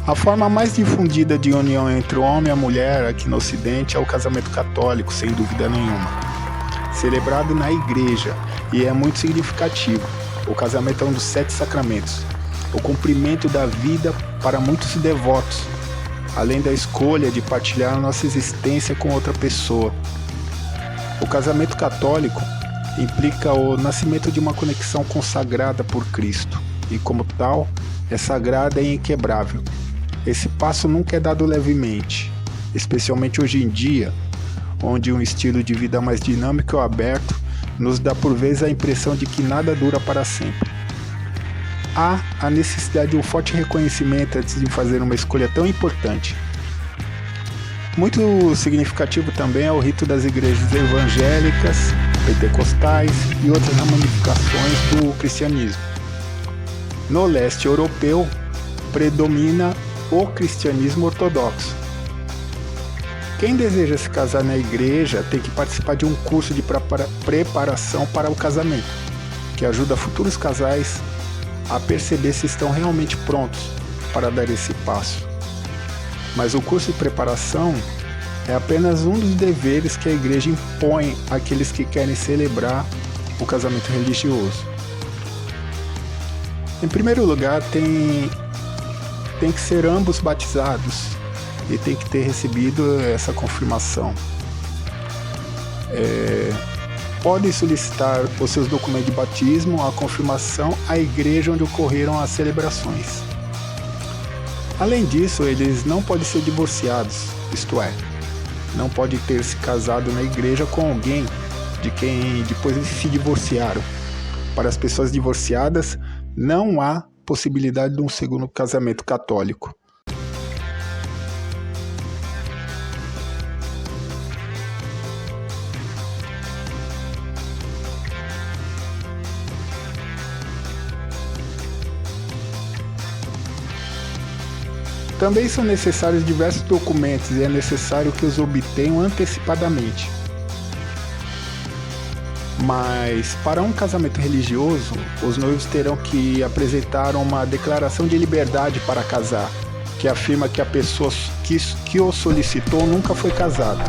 A forma mais difundida de união entre o homem e a mulher aqui no Ocidente é o casamento católico, sem dúvida nenhuma. Celebrado na igreja e é muito significativo. O casamento é um dos 7 sacramentos, o cumprimento da vida para muitos devotos, além da escolha de partilhar a nossa existência com outra pessoa. O casamento católico implica o nascimento de uma conexão consagrada por Cristo e, como tal, é sagrada e inquebrável. Esse passo nunca é dado levemente, especialmente hoje em dia, onde um estilo de vida mais dinâmico e aberto nos dá por vezes a impressão de que nada dura para sempre. Há a necessidade de um forte reconhecimento antes de fazer uma escolha tão importante. Muito significativo também é o rito das igrejas evangélicas, pentecostais e outras ramificações do cristianismo. No leste europeu, predomina o cristianismo ortodoxo. Quem deseja se casar na igreja tem que participar de um curso de preparação para o casamento, que ajuda futuros casais a perceber se estão realmente prontos para dar esse passo. Mas o curso de preparação é apenas um dos deveres que a igreja impõe àqueles que querem celebrar o casamento religioso. Em primeiro lugar, tem que ser ambos batizados e tem que ter recebido essa confirmação. Podem solicitar os seus documentos de batismo, a confirmação, à igreja onde ocorreram as celebrações. Além disso, eles não podem ser divorciados, isto é, não podem ter se casado na igreja com alguém de quem depois eles se divorciaram. Para as pessoas divorciadas, não há possibilidade de um segundo casamento católico. Também são necessários diversos documentos e é necessário que os obtenham antecipadamente. Mas, para um casamento religioso, os noivos terão que apresentar uma declaração de liberdade para casar, que afirma que a pessoa que o solicitou nunca foi casada.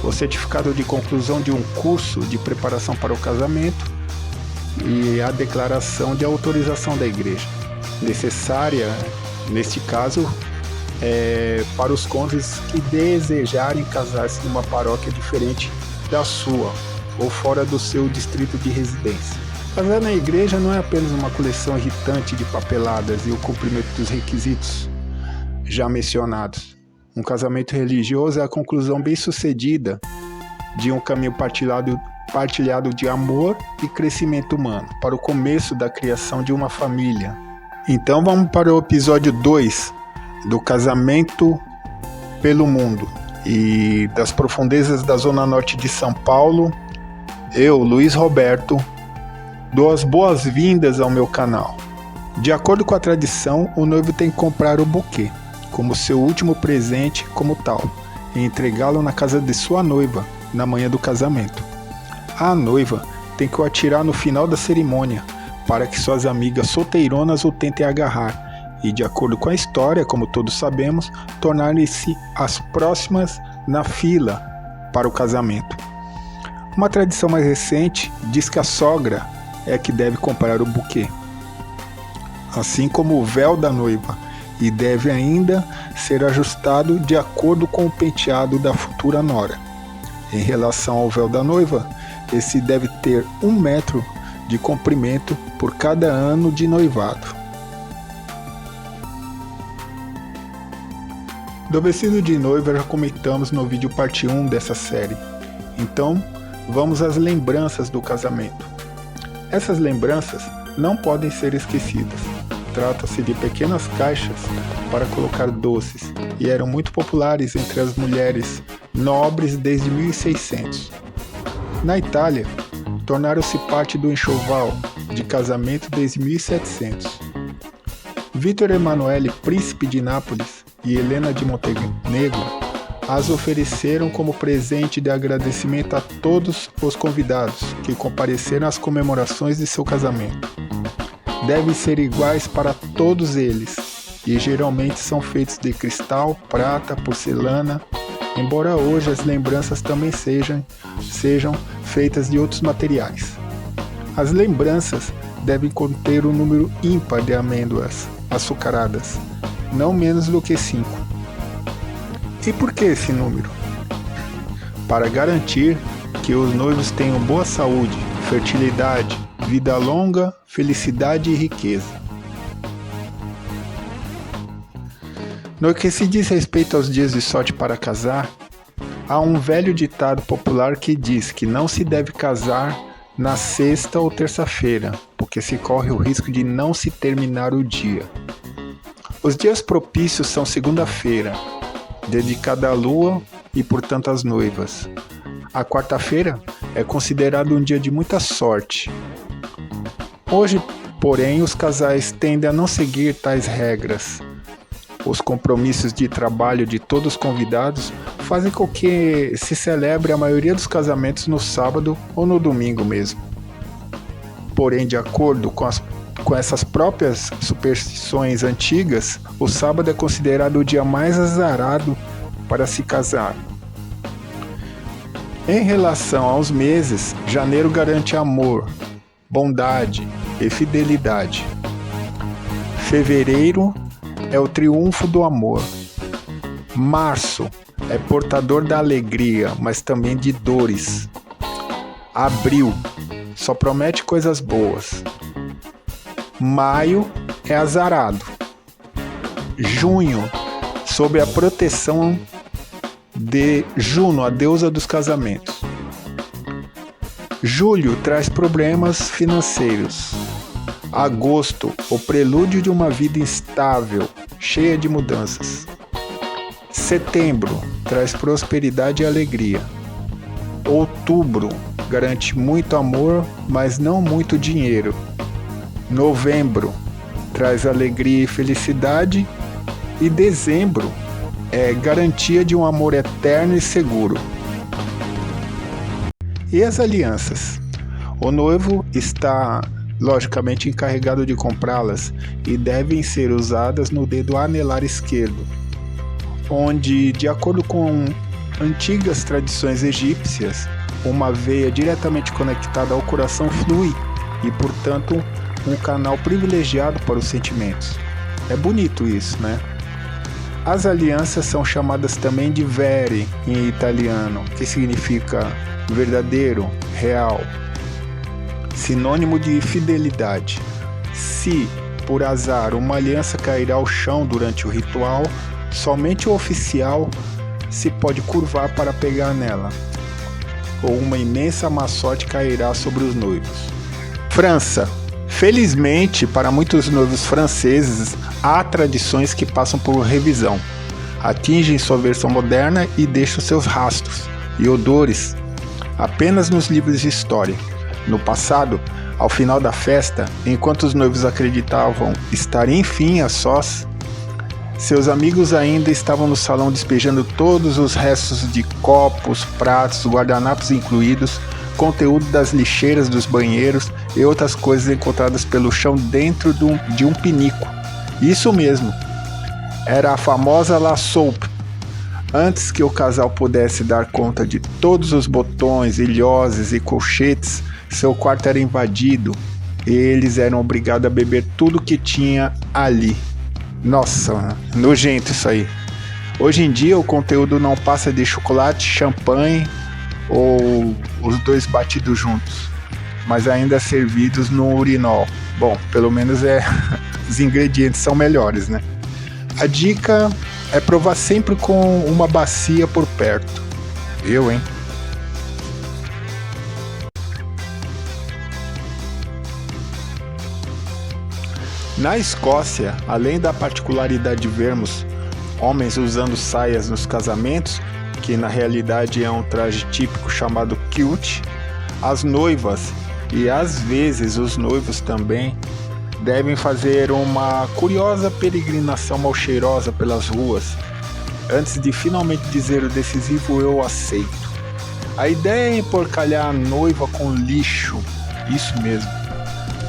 O certificado de conclusão de um curso de preparação para o casamento e a declaração de autorização da igreja, necessária, neste caso, para os cônjuges que desejarem casar-se numa paróquia diferente da sua, ou fora do seu distrito de residência. Casar na igreja não é apenas uma coleção irritante de papeladas e o cumprimento dos requisitos já mencionados. Um casamento religioso é a conclusão bem-sucedida de um caminho partilhado de amor e crescimento humano, para o começo da criação de uma família. Então vamos para o episódio 2 do casamento pelo mundo e das profundezas da Zona Norte de São Paulo. Eu, Luiz Roberto, dou as boas-vindas ao meu canal. De acordo com a tradição, o noivo tem que comprar o buquê como seu último presente como tal e entregá-lo na casa de sua noiva na manhã do casamento. A noiva tem que o atirar no final da cerimônia para que suas amigas solteironas o tentem agarrar e, de acordo com a história, como todos sabemos, tornarem-se as próximas na fila para o casamento. Uma tradição mais recente diz que a sogra é que deve comprar o buquê, assim como o véu da noiva, e deve ainda ser ajustado de acordo com o penteado da futura nora. Em relação ao véu da noiva, esse deve ter 1 metro de comprimento por cada ano de noivado. Do vestido de noiva já comentamos no vídeo parte 1 dessa série. Então, vamos às lembranças do casamento. Essas lembranças não podem ser esquecidas. Trata-se de pequenas caixas para colocar doces e eram muito populares entre as mulheres nobres desde 1600. Na Itália, tornaram-se parte do enxoval de casamento desde 1700. Vítor Emanuele, príncipe de Nápoles, e Helena de Montenegro as ofereceram como presente de agradecimento a todos os convidados que compareceram às comemorações de seu casamento. Devem ser iguais para todos eles, e geralmente são feitos de cristal, prata, porcelana, embora hoje as lembranças também sejam feitas de outros materiais. As lembranças devem conter um número ímpar de amêndoas açucaradas, não menos do que 5. E por que esse número? Para garantir que os noivos tenham boa saúde, fertilidade, vida longa, felicidade e riqueza. No que se diz respeito aos dias de sorte para casar, há um velho ditado popular que diz que não se deve casar na sexta ou terça-feira, porque se corre o risco de não se terminar o dia. Os dias propícios são segunda-feira, dedicada à lua e, portanto, às noivas. A quarta-feira é considerado um dia de muita sorte. Hoje, porém, os casais tendem a não seguir tais regras. Os compromissos de trabalho de todos os convidados fazem com que se celebre a maioria dos casamentos no sábado ou no domingo mesmo. Porém, de acordo com essas próprias superstições antigas, o sábado é considerado o dia mais azarado para se casar. Em relação aos meses, janeiro garante amor, bondade e fidelidade. Fevereiro é o triunfo do amor. Março é portador da alegria, mas também de dores. Abril só promete coisas boas. Maio é azarado. Junho, sob a proteção de Juno, a deusa dos casamentos. Julho traz problemas financeiros. Agosto, o prelúdio de uma vida instável, cheia de mudanças. Setembro traz prosperidade e alegria. Outubro garante muito amor, mas não muito dinheiro. Novembro traz alegria e felicidade. E dezembro é garantia de um amor eterno e seguro. E as alianças? O noivo está logicamente encarregado de comprá-las e devem ser usadas no dedo anelar esquerdo, onde, de acordo com antigas tradições egípcias, uma veia diretamente conectada ao coração flui e, portanto, um canal privilegiado para os sentimentos. É bonito isso, né? As alianças são chamadas também de vere em italiano, que significa verdadeiro, real, sinônimo de fidelidade. Se, por azar, uma aliança cairá ao chão durante o ritual, somente o oficial se pode curvar para pegar nela, ou uma imensa má sorte cairá sobre os noivos. França. Felizmente, para muitos noivos franceses, há tradições que passam por revisão, atingem sua versão moderna e deixam seus rastros e odores apenas nos livros de história. No passado, ao final da festa, enquanto os noivos acreditavam estar enfim a sós, seus amigos ainda estavam no salão despejando todos os restos de copos, pratos, guardanapos incluídos, conteúdo das lixeiras dos banheiros e outras coisas encontradas pelo chão dentro de um pinico. Isso mesmo, era a famosa La Soupe. Antes que o casal pudesse dar conta de todos os botões, ilhoses e colchetes, seu quarto era invadido e eles eram obrigados a beber tudo que tinha ali. Nossa, nojento isso aí. Hoje em dia o conteúdo não passa de chocolate, champanhe ou os dois batidos juntos, mas ainda servidos no urinol. Bom, pelo menos os ingredientes são melhores, né? A dica é provar sempre com uma bacia por perto. Hein? Na Escócia, além da particularidade de vermos homens usando saias nos casamentos, que na realidade é um traje típico chamado kilt, as noivas e às vezes os noivos também devem fazer uma curiosa peregrinação malcheirosa pelas ruas antes de finalmente dizer o decisivo "eu aceito". A ideia é emporcalhar a noiva com lixo, isso mesmo,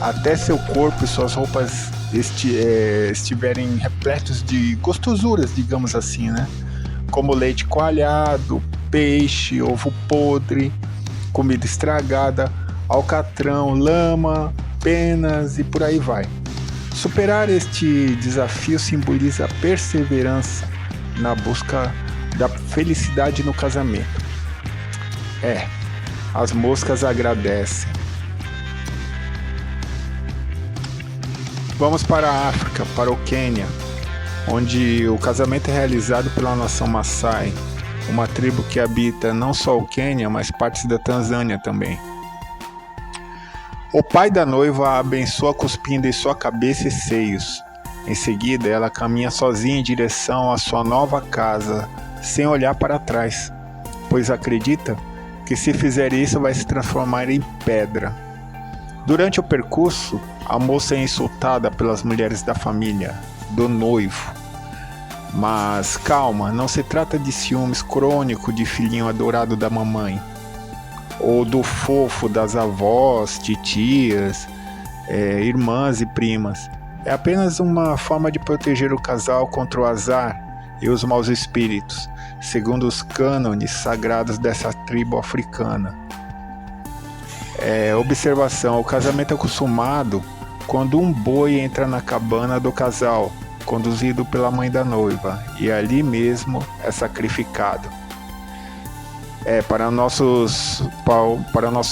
até seu corpo e suas roupas estiverem repletos de gostosuras, digamos assim, né? Como leite coalhado, peixe, ovo podre, comida estragada, alcatrão, lama, penas e por aí vai. Superar este desafio simboliza a perseverança na busca da felicidade no casamento. As moscas agradecem. Vamos para a África, para o Quênia, onde o casamento é realizado pela nação Maasai, uma tribo que habita não só o Quênia, mas partes da Tanzânia também. O pai da noiva a abençoa cuspindo em sua cabeça e seios. Em seguida, ela caminha sozinha em direção à sua nova casa, sem olhar para trás, pois acredita que se fizer isso vai se transformar em pedra. Durante o percurso, a moça é insultada pelas mulheres da família, do noivo. Mas calma, não se trata de ciúmes crônico de filhinho adorado da mamãe, ou do fofo das avós, titias, irmãs e primas. É apenas uma forma de proteger o casal contra o azar e os maus espíritos, segundo os cânones sagrados dessa tribo africana. Observação: o casamento é consumado quando um boi entra na cabana do casal, conduzido pela mãe da noiva, e ali mesmo é sacrificado. Para o nosso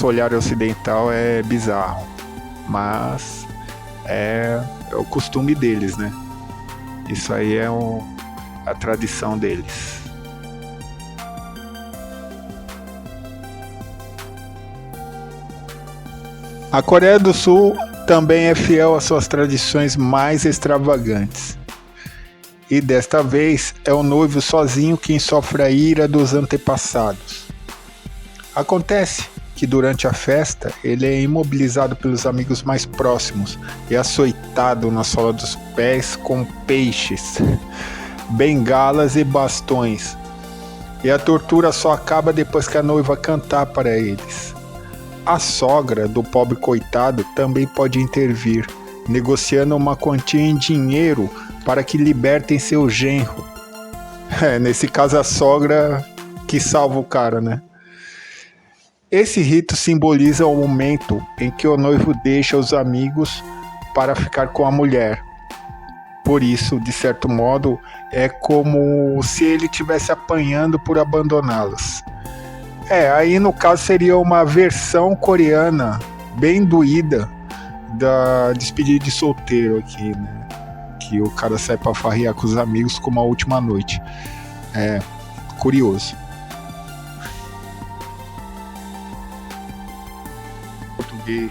olhar ocidental é bizarro, mas é o costume deles, né? Isso aí é a tradição deles. A Coreia do Sul também é fiel às suas tradições mais extravagantes. E desta vez é o noivo sozinho quem sofre a ira dos antepassados. Acontece que durante a festa ele é imobilizado pelos amigos mais próximos e açoitado na sola dos pés com peixes, bengalas e bastões. E a tortura só acaba depois que a noiva cantar para eles. A sogra do pobre coitado também pode intervir, negociando uma quantia em dinheiro para que libertem seu genro. Nesse caso a sogra que salva o cara, né? Esse rito simboliza o momento em que o noivo deixa os amigos para ficar com a mulher. Por isso, de certo modo, é como se ele estivesse apanhando por abandoná-los. Aí no caso seria uma versão coreana bem doída da despedida de solteiro aqui, né? Que o cara sai pra farrear com os amigos como a última noite. Curioso. Português.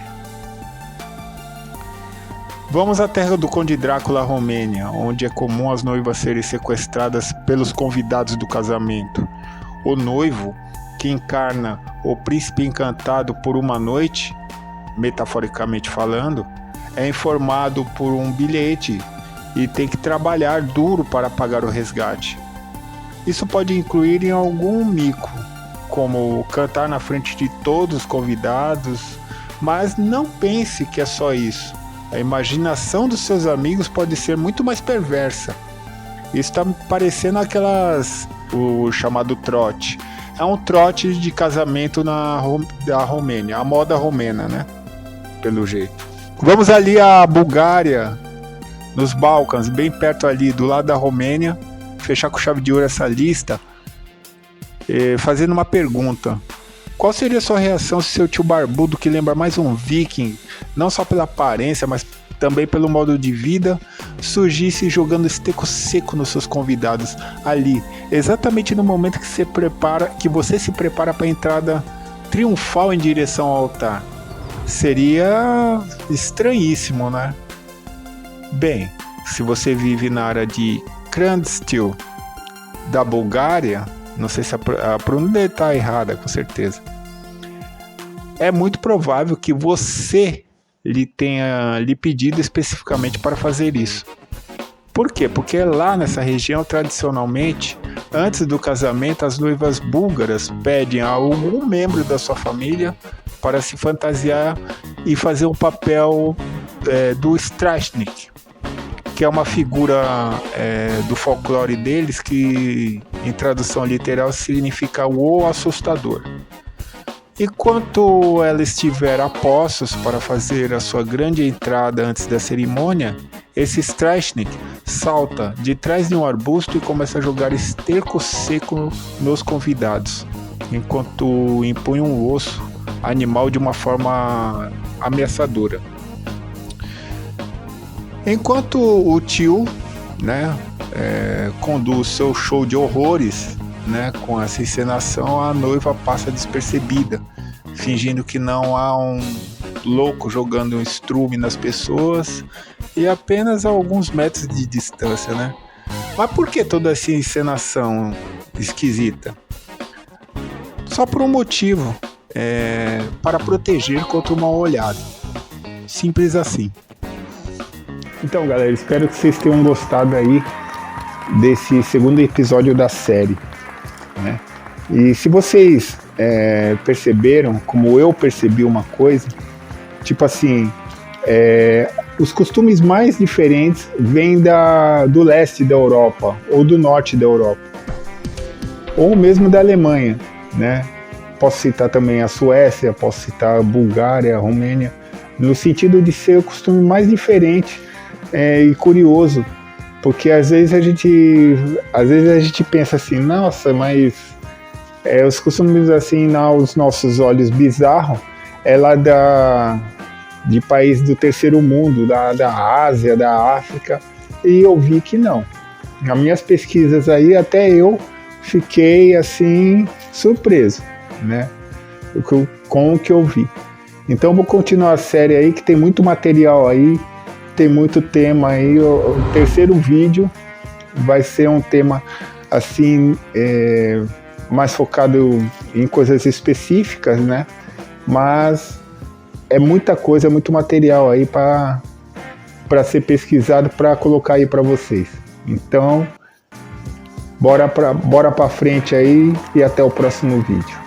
Vamos à terra do Conde Drácula, Romênia, onde é comum as noivas serem sequestradas pelos convidados do casamento. O noivo, que encarna o príncipe encantado por uma noite, metaforicamente falando, é informado por um bilhete e tem que trabalhar duro para pagar o resgate. Isso pode incluir em algum mico, como cantar na frente de todos os convidados, mas não pense que é só isso. A imaginação dos seus amigos pode ser muito mais perversa. Isso está me parecendo o chamado trote. É um trote de casamento da Romênia, a moda romena, né? Pelo jeito. Vamos ali à Bulgária, nos Balcãs, bem perto ali, do lado da Romênia, fechar com chave de ouro essa lista, fazendo uma pergunta. Qual seria a sua reação se seu tio barbudo, que lembra mais um viking, não só pela aparência, mas também pelo modo de vida, surgisse jogando esteco seco nos seus convidados ali, exatamente no momento que você se prepara para a entrada triunfal em direção ao altar? Seria estranhíssimo, né? Bem, se você vive na área de Kranjstil da Bulgária, não sei se a pronúncia está errada, com certeza, é muito provável que você tenha lhe pedido especificamente para fazer isso. Por quê? Porque lá nessa região, tradicionalmente, antes do casamento, as noivas búlgaras pedem a algum membro da sua família para se fantasiar e fazer um papel do Strashnik, que é uma figura do folclore deles que, em tradução literal, significa o assustador. Enquanto ela estiver a postos para fazer a sua grande entrada antes da cerimônia, esse Strashnik salta de trás de um arbusto e começa a jogar esterco seco nos convidados, enquanto empunha um osso animal de uma forma ameaçadora. Enquanto o tio, conduz seu show de horrores, com essa encenação, a noiva passa despercebida, fingindo que não há um louco jogando um estrume nas pessoas e apenas a alguns metros de distância, Mas por que toda essa encenação esquisita? Só por um motivo, para proteger contra uma olhada. Simples assim. Então, galera, espero que vocês tenham gostado aí desse segundo episódio da série, E se vocês perceberam, como eu percebi uma coisa, tipo assim, os costumes mais diferentes vêm do leste da Europa ou do norte da Europa, ou mesmo da Alemanha, Posso citar também a Suécia, posso citar a Bulgária, a Romênia, no sentido de ser o costume mais diferente e curioso, porque às vezes a gente pensa assim, nossa, mas os costumes assim, aos nossos olhos bizarros, é lá de país do terceiro mundo, da Ásia, da África, e eu vi que não. Nas minhas pesquisas aí, até eu fiquei assim, surpreso, com o que eu vi. Então eu vou continuar a série aí, que tem muito material aí, tem muito tema aí. O terceiro vídeo vai ser um tema assim, mais focado em coisas específicas, Mas é muita coisa, muito material aí para ser pesquisado, para colocar aí para vocês. Então, bora para frente aí e até o próximo vídeo.